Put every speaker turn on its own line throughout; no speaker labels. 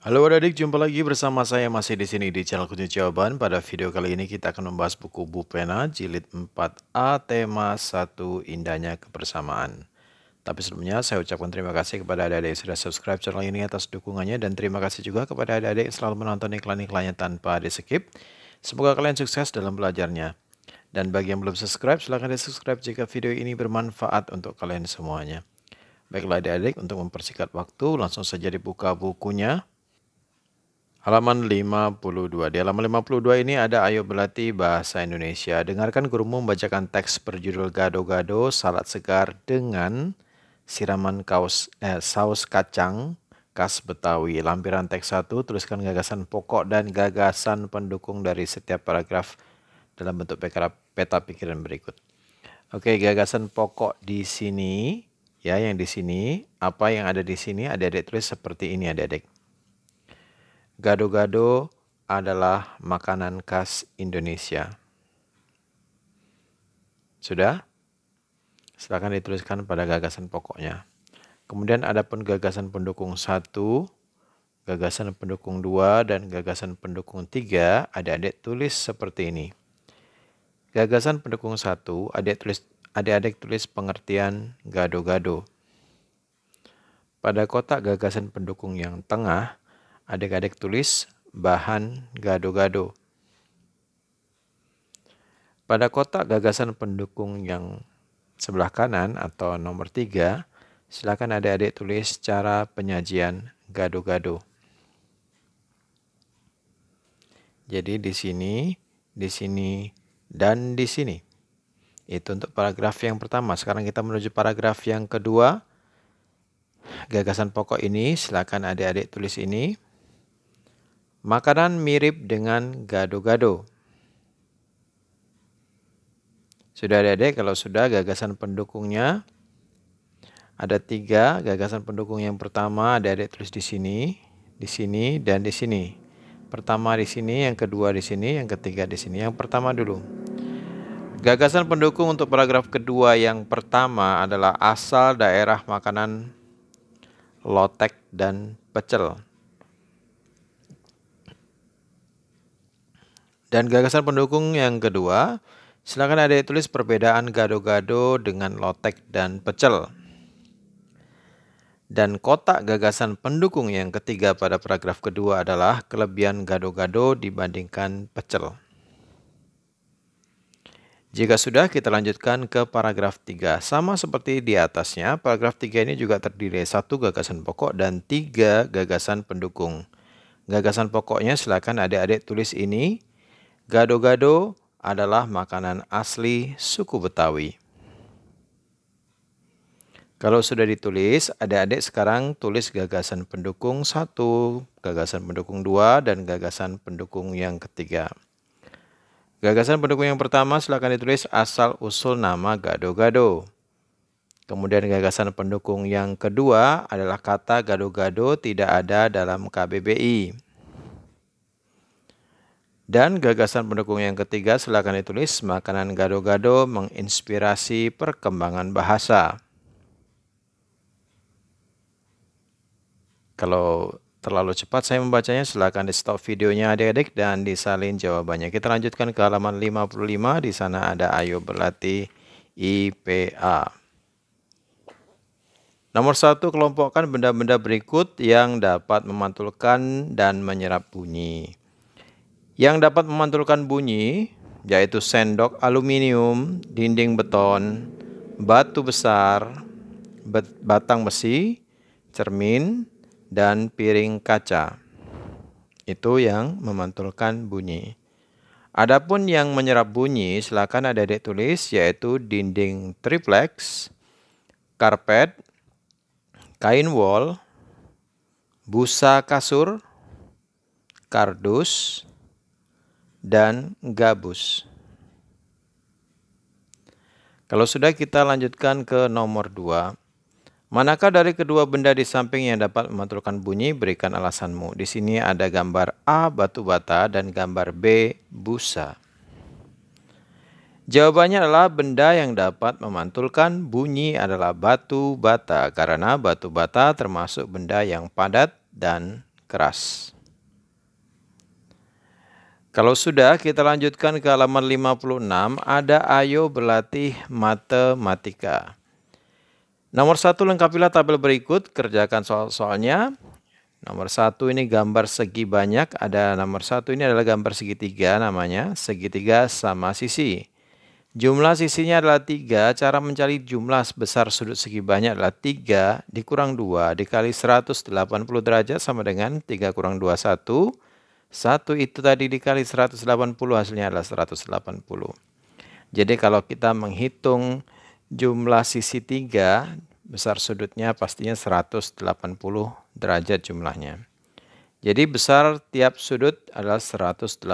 Halo adik-adik, jumpa lagi bersama saya masih di sini di channel Kunci Jawaban. Pada video kali ini kita akan membahas buku Bu Pena Jilid 4A tema 1 Indahnya Kebersamaan. Tapi sebelumnya saya ucapkan terima kasih kepada adik-adik yang sudah subscribe channel ini atas dukungannya, dan terima kasih juga kepada adik-adik yang selalu menonton iklan-iklannya tanpa di skip. Semoga kalian sukses dalam belajarnya. Dan bagi yang belum subscribe, silahkan di subscribe jika video ini bermanfaat untuk kalian semuanya. Baiklah adik-adik, untuk mempersingkat waktu langsung saja dibuka bukunya. Halaman 52. Di halaman 52 ini ada ayo berlatih bahasa Indonesia. Dengarkan gurumu membacakan teks berjudul Gado-gado salad segar dengan siraman saus kacang khas Betawi. Lampiran teks 1, tuliskan gagasan pokok dan gagasan pendukung dari setiap paragraf dalam bentuk peta pikiran berikut. Oke, gagasan pokok di sini, ya, yang di sini, apa yang ada di sini, adik-adik tulis seperti ini adik-adik. Gado-gado adalah makanan khas Indonesia. Sudah? Silakan dituliskan pada gagasan pokoknya. Kemudian ada pun gagasan pendukung 1, gagasan pendukung 2, dan gagasan pendukung 3. Adik-adik tulis seperti ini. Gagasan pendukung 1, adik-adik tulis pengertian gado-gado. Pada kotak gagasan pendukung yang tengah, adik-adik tulis bahan gado-gado. Pada kotak gagasan pendukung yang sebelah kanan atau nomor 3, silakan adik-adik tulis cara penyajian gado-gado. Jadi di sini, dan di sini. Itu untuk paragraf yang pertama. Sekarang kita menuju paragraf yang kedua. Gagasan pokok ini silakan adik-adik tulis ini. Makanan mirip dengan gado-gado. Sudah adik-adik? Kalau sudah, gagasan pendukungnya ada 3. Gagasan pendukung yang pertama adik-adik tulis di sini, dan di sini. Pertama di sini, yang kedua di sini, yang ketiga di sini. Yang pertama dulu. Gagasan pendukung untuk paragraf kedua yang pertama adalah asal daerah makanan lotek dan pecel. Dan gagasan pendukung yang kedua, silakan adik tulis perbedaan gado-gado dengan lotek dan pecel. Dan kotak gagasan pendukung yang ketiga pada paragraf kedua adalah kelebihan gado-gado dibandingkan pecel. Jika sudah, kita lanjutkan ke paragraf 3. Sama seperti di atasnya, paragraf 3 ini juga terdiri 1 gagasan pokok dan 3 gagasan pendukung. Gagasan pokoknya silakan adik-adik tulis ini. Gado-gado adalah makanan asli suku Betawi. Kalau sudah ditulis, adik-adik sekarang tulis gagasan pendukung 1, gagasan pendukung 2, dan gagasan pendukung yang ketiga. Gagasan pendukung yang pertama silakan ditulis asal-usul nama gado-gado. Kemudian gagasan pendukung yang kedua adalah kata gado-gado tidak ada dalam KBBI. Dan gagasan pendukung yang ketiga silakan ditulis makanan gado-gado menginspirasi perkembangan bahasa. Kalau terlalu cepat saya membacanya, silakan di stop videonya adik-adik dan disalin jawabannya. Kita lanjutkan ke halaman 55. Di sana ada ayo berlatih IPA. Nomor 1, kelompokkan benda-benda berikut yang dapat memantulkan dan menyerap bunyi. Yang dapat memantulkan bunyi yaitu sendok aluminium, dinding beton, batu besar, batang besi, cermin, dan piring kaca. Itu yang memantulkan bunyi. Adapun yang menyerap bunyi, silakan adik-adik tulis yaitu dinding triplex, karpet, kain wol, busa kasur, kardus, dan gabus. Kalau sudah, kita lanjutkan ke nomor 2. Manakah dari kedua benda di samping yang dapat memantulkan bunyi? Berikan alasanmu. Di sini ada gambar A batu bata dan gambar B busa. Jawabannya adalah benda yang dapat memantulkan bunyi adalah batu bata, karena batu bata termasuk benda yang padat dan keras. Kalau sudah, kita lanjutkan ke halaman 56. Ada ayo berlatih matematika. Nomor 1, lengkapilah tabel berikut. Kerjakan soal-soalnya. Nomor 1 ini gambar segi banyak. Ada nomor 1 ini adalah gambar segitiga namanya. Segitiga sama sisi. Jumlah sisinya adalah 3. Cara mencari jumlah besar sudut segi banyak adalah 3 dikurang 2 dikali 180 derajat sama dengan 3 kurang 2, 1. 1 itu tadi dikali 180 hasilnya adalah 180. Jadi kalau kita menghitung jumlah sisi 3, besar sudutnya pastinya 180 derajat jumlahnya. Jadi besar tiap sudut adalah 180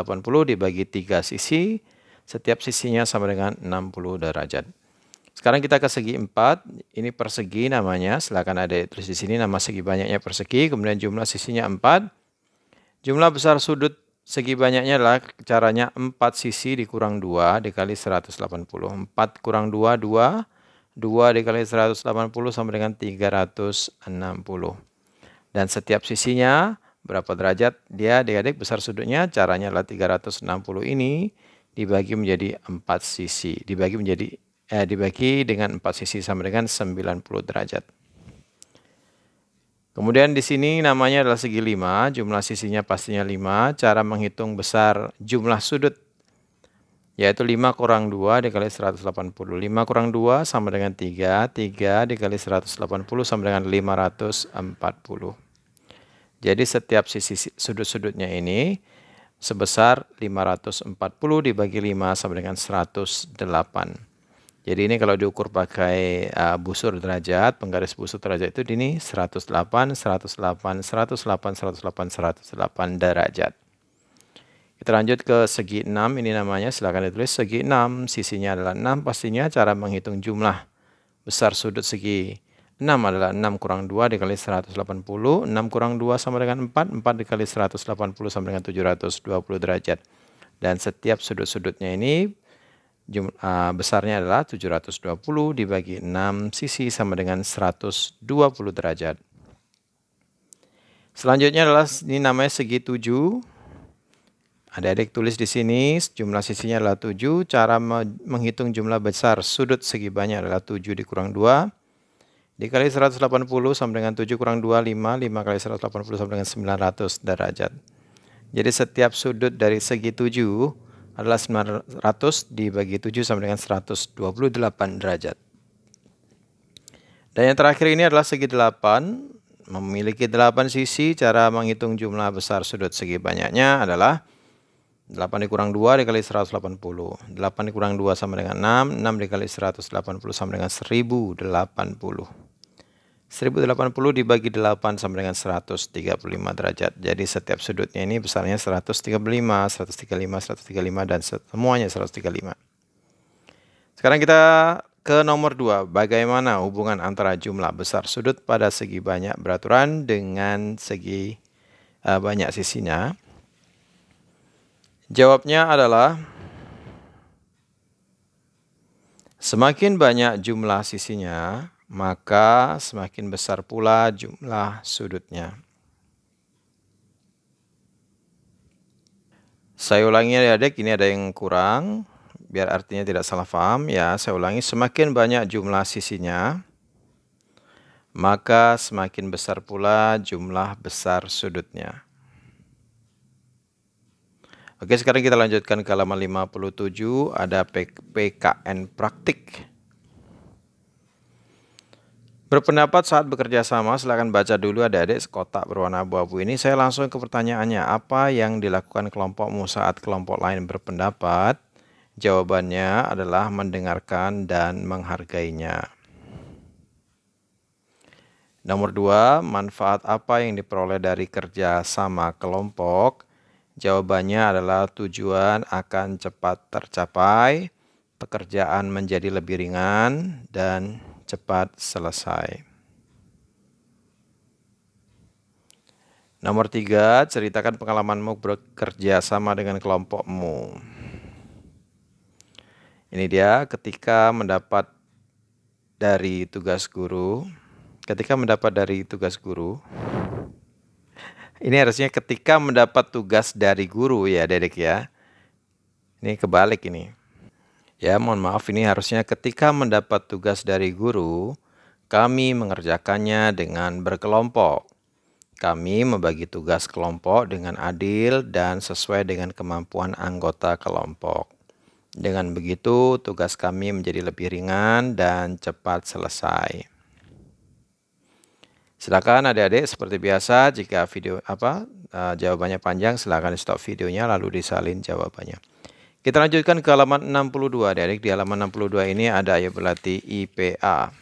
dibagi 3 sisi. Setiap sisinya sama dengan 60 derajat. Sekarang kita ke segi 4. Ini persegi namanya. Silakan ada tulis di sini nama segi banyaknya persegi. Kemudian jumlah sisinya 4. Jumlah besar sudut segi banyaknya adalah caranya 4 sisi dikurang 2 dikali 180. 4 kurang 2, 2. 2 dikali 180 sama dengan 360. Dan setiap sisinya berapa derajat? Dia adik-adik besar sudutnya caranya adalah 360 ini dibagi menjadi 4 sisi. Dibagi dengan 4 sisi sama dengan 90 derajat. Kemudian di sini namanya adalah segi 5, jumlah sisinya pastinya 5. Cara menghitung besar jumlah sudut yaitu 5 kurang 2 dikali 180. 5 kurang 2 sama dengan 3. 3 dikali 180 sama dengan 540. Jadi setiap sisi sudut-sudutnya ini sebesar 540 dibagi 5 sama dengan 108. Jadi ini kalau diukur pakai busur derajat, penggaris busur derajat itu ini 108, 108, 108, 108, 108 derajat. Kita lanjut ke segi 6, ini namanya silakan ditulis segi 6, sisinya adalah 6 pastinya. Cara menghitung jumlah besar sudut segi 6 adalah 6 kurang 2 dikali 180, 6 kurang 2 sama dengan 4, 4 dikali 180 sama dengan 720 derajat. Dan setiap sudut-sudutnya ini besarnya adalah 720 dibagi 6 sisi sama dengan 120 derajat. Selanjutnya adalah ini namanya segi 7. Adik-adik tulis di sini jumlah sisinya adalah 7. Cara menghitung jumlah besar sudut segi banyak adalah 7 dikurang 2 dikali 180 sama dengan 7 kurang 2, 5. 5 kali 180 sama dengan 900 derajat. Jadi setiap sudut dari segi 7 adalah 900 dibagi 7 sama dengan 128 derajat. Dan yang terakhir ini adalah segi 8. Memiliki 8 sisi. Cara menghitung jumlah besar sudut segi banyaknya adalah 8 dikurang 2 dikali 180. 8 dikurang 2 sama dengan 6. 6 dikali 180 sama dengan 1080. 1080 dibagi 8 sama dengan 135 derajat. Jadi setiap sudutnya ini besarnya 135, 135, 135 dan semuanya 135. Sekarang kita ke nomor 2. Bagaimana hubungan antara jumlah besar sudut pada segi banyak beraturan dengan segi banyak sisinya? Jawabnya adalah semakin banyak jumlah sisinya, maka semakin besar pula jumlah sudutnya. Saya ulangi ya adik, ini ada yang kurang, biar artinya tidak salah paham ya. Saya ulangi, semakin banyak jumlah sisinya, maka semakin besar pula jumlah besar sudutnya. Oke, sekarang kita lanjutkan ke halaman 57, ada PKN praktik. Berpendapat saat bekerja sama, silakan baca dulu adik-adik kotak berwarna abu-abu ini. Saya langsung ke pertanyaannya, apa yang dilakukan kelompokmu saat kelompok lain berpendapat? Jawabannya adalah mendengarkan dan menghargainya. Nomor 2, manfaat apa yang diperoleh dari kerja sama kelompok? Jawabannya adalah tujuan akan cepat tercapai, pekerjaan menjadi lebih ringan, dan cepat selesai. Nomor 3, ceritakan pengalamanmu bekerja sama dengan kelompokmu. Ini dia ketika mendapat dari tugas guru. Ini harusnya ketika mendapat tugas dari guru ya adik-adik ya. Ini kebalik ini. Ya, mohon maaf, ini harusnya ketika mendapat tugas dari guru, kami mengerjakannya dengan berkelompok. Kami membagi tugas kelompok dengan adil dan sesuai dengan kemampuan anggota kelompok. Dengan begitu, tugas kami menjadi lebih ringan dan cepat selesai. Silakan adik-adik, seperti biasa, jika video jawabannya panjang, silakan stop videonya lalu disalin jawabannya. Kita lanjutkan ke halaman 62, adik-adik. Di halaman 62 ini ada ayo berlatih IPA.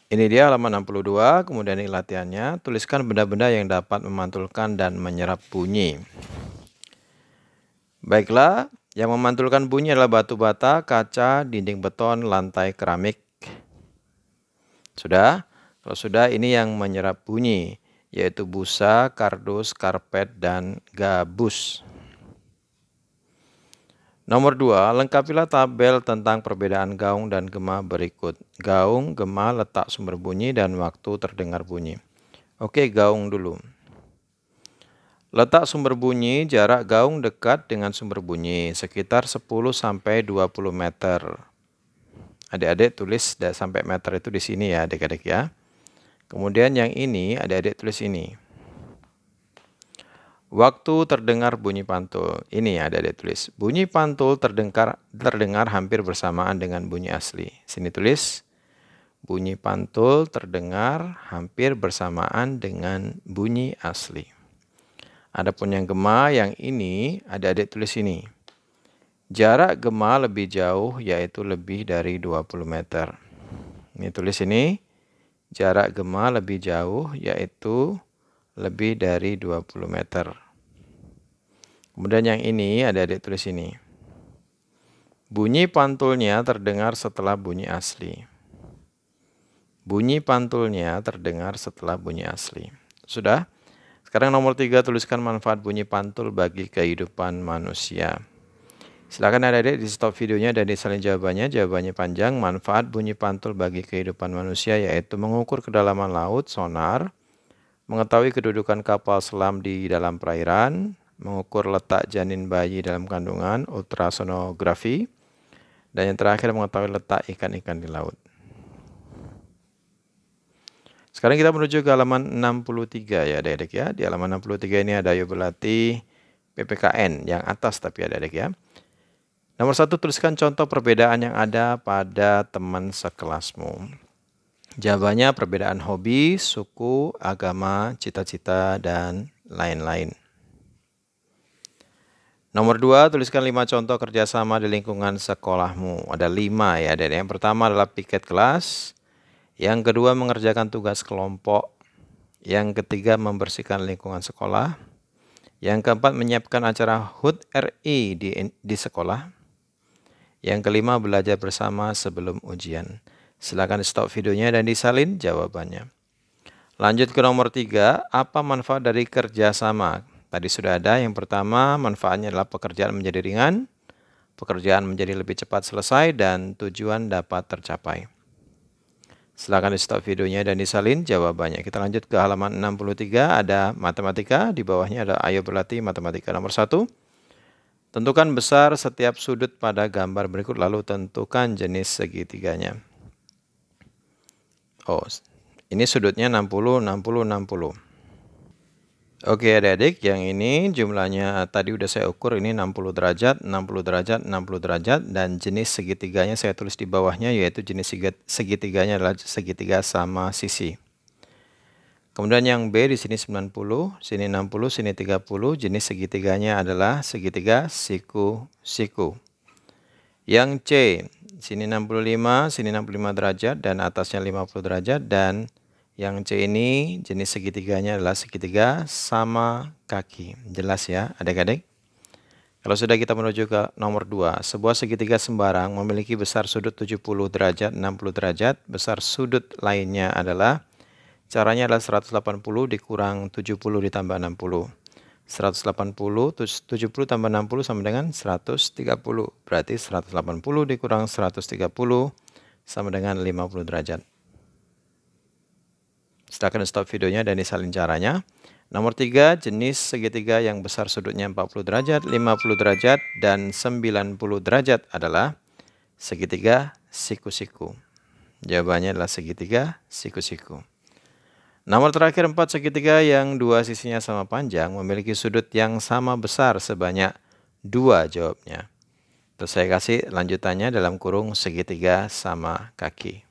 Ini dia halaman 62, kemudian ini latihannya. Tuliskan benda-benda yang dapat memantulkan dan menyerap bunyi. Baiklah, yang memantulkan bunyi adalah batu bata, kaca, dinding beton, lantai keramik. Sudah? Kalau sudah, ini yang menyerap bunyi, yaitu busa, kardus, karpet, dan gabus. Nomor 2, lengkapilah tabel tentang perbedaan gaung dan gema berikut. Gaung, gema, letak sumber bunyi, dan waktu terdengar bunyi. Oke, gaung dulu. Letak sumber bunyi, jarak gaung dekat dengan sumber bunyi, sekitar 10-20 meter. Adik-adik tulis sampai meter itu di sini ya adik-adik ya. Kemudian yang ini adik-adik tulis ini. Waktu terdengar bunyi pantul. Ini ya adik-adik tulis. Bunyi pantul terdengar hampir bersamaan dengan bunyi asli. Sini tulis. Bunyi pantul terdengar hampir bersamaan dengan bunyi asli. Adapun yang gema yang ini adik-adik tulis ini. Jarak gema lebih jauh yaitu lebih dari 20 meter. Ini tulis ini. Jarak gema lebih jauh yaitu lebih dari 20 meter. Kemudian yang ini adik-adik tulis ini. Bunyi pantulnya terdengar setelah bunyi asli. Bunyi pantulnya terdengar setelah bunyi asli. Sudah? Sekarang nomor 3, tuliskan manfaat bunyi pantul bagi kehidupan manusia. Silakan adik-adik di stop videonya dan disalin jawabannya. Jawabannya panjang. Manfaat bunyi pantul bagi kehidupan manusia yaitu mengukur kedalaman laut, sonar, mengetahui kedudukan kapal selam di dalam perairan, mengukur letak janin bayi dalam kandungan, ultrasonografi, dan yang terakhir mengetahui letak ikan-ikan di laut. Sekarang kita menuju ke halaman 63 ya adik-adik ya. Di halaman 63 ini ada ayo berlatih PPKN yang atas tapi adik-adik ya. Nomor 1, tuliskan contoh perbedaan yang ada pada teman sekelasmu. Jawabannya perbedaan hobi, suku, agama, cita-cita, dan lain-lain. Nomor 2, tuliskan 5 contoh kerjasama di lingkungan sekolahmu. Ada 5 ya. Dan yang pertama adalah piket kelas. Yang kedua mengerjakan tugas kelompok. Yang ketiga membersihkan lingkungan sekolah. Yang keempat menyiapkan acara HUT RI di sekolah. Yang kelima belajar bersama sebelum ujian. Silakan stop videonya dan disalin jawabannya. Lanjut ke nomor 3, apa manfaat dari kerjasama? Tadi sudah ada, yang pertama manfaatnya adalah pekerjaan menjadi ringan, pekerjaan menjadi lebih cepat selesai, dan tujuan dapat tercapai. Silakan di stop videonya dan disalin jawabannya. Kita lanjut ke halaman 63, ada matematika, di bawahnya ada ayo berlatih matematika nomor 1. Tentukan besar setiap sudut pada gambar berikut lalu tentukan jenis segitiganya. Oh, ini sudutnya 60, 60, 60. Oke adik-adik, yang ini jumlahnya tadi udah saya ukur, ini 60 derajat, 60 derajat, 60 derajat, dan jenis segitiganya saya tulis di bawahnya, yaitu jenis segitiganya adalah segitiga sama sisi. Kemudian yang B di sini 90, sini 60, sini 30, jenis segitiganya adalah segitiga siku-siku. Yang C, sini 65, sini 65 derajat, dan atasnya 50 derajat, dan yang C ini jenis segitiganya adalah segitiga sama kaki. Jelas ya adik-adik? Kalau sudah kita menuju ke nomor 2. Sebuah segitiga sembarang memiliki besar sudut 70 derajat, 60 derajat. Besar sudut lainnya adalah, caranya adalah 180 dikurang 70 ditambah 60. 180, 70 tambah 60 sama dengan 130. Berarti 180 dikurang 130 sama dengan 50 derajat. Silakan stop videonya dan disalin caranya. Nomor 3, jenis segitiga yang besar sudutnya 40 derajat, 50 derajat, dan 90 derajat adalah segitiga siku-siku. Jawabannya adalah segitiga siku-siku. Nomor terakhir 4, segitiga yang dua sisinya sama panjang memiliki sudut yang sama besar sebanyak 2 jawabnya. Terus saya kasih lanjutannya dalam kurung segitiga sama kaki.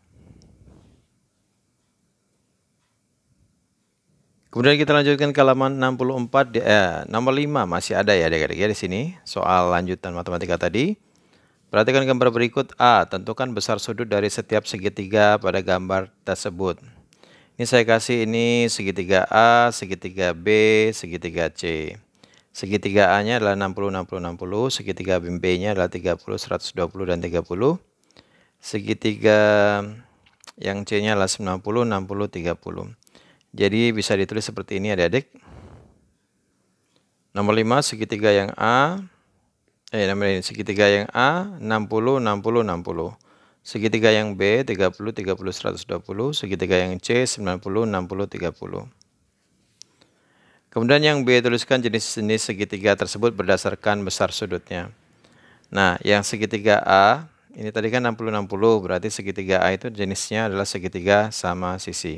Kemudian kita lanjutkan ke halaman 64, nomor 5 masih ada ya adik-adik ya di sini. Soal lanjutan matematika tadi. Perhatikan gambar berikut. A. Tentukan besar sudut dari setiap segitiga pada gambar tersebut. Ini saya kasih ini segitiga A, segitiga B, segitiga C. Segitiga A-nya adalah 60, 60, 60. Segitiga B-nya adalah 30, 120, dan 30. Segitiga yang C-nya adalah 90, 60, 30. Jadi bisa ditulis seperti ini adik-adik. Nomor 5, segitiga yang A. Segitiga yang A 60, 60, 60. Segitiga yang B 30, 30, 120. Segitiga yang C 90, 60, 30. Kemudian yang B tuliskan jenis-jenis segitiga tersebut berdasarkan besar sudutnya. Nah, yang segitiga A ini tadi kan 60, 60. Berarti segitiga A itu jenisnya adalah segitiga sama sisi.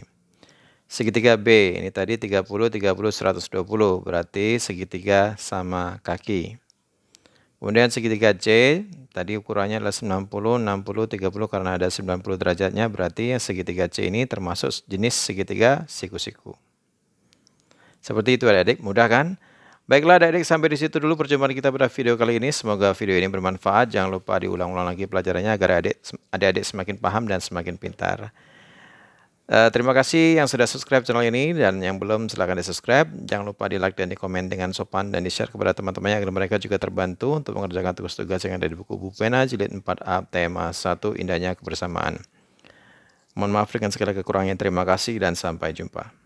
Segitiga B ini tadi 30, 30, 120. Berarti segitiga sama kaki. Kemudian segitiga C, tadi ukurannya adalah 90, 60, 30 karena ada 90 derajatnya, berarti segitiga C ini termasuk jenis segitiga siku-siku. Seperti itu adik-adik, mudah kan? Baiklah adik-adik, sampai di situ dulu perjumpaan kita pada video kali ini. Semoga video ini bermanfaat. Jangan lupa diulang-ulang lagi pelajarannya agar adik-adik semakin paham dan semakin pintar. Terima kasih yang sudah subscribe channel ini, dan yang belum silahkan di subscribe. Jangan lupa di like dan di komen dengan sopan dan di share kepada teman-temannya agar mereka juga terbantu untuk mengerjakan tugas-tugas yang ada di buku Bupena jilid 4A tema 1 indahnya kebersamaan. Mohon maaf dengan segala kekurangannya. Terima kasih dan sampai jumpa.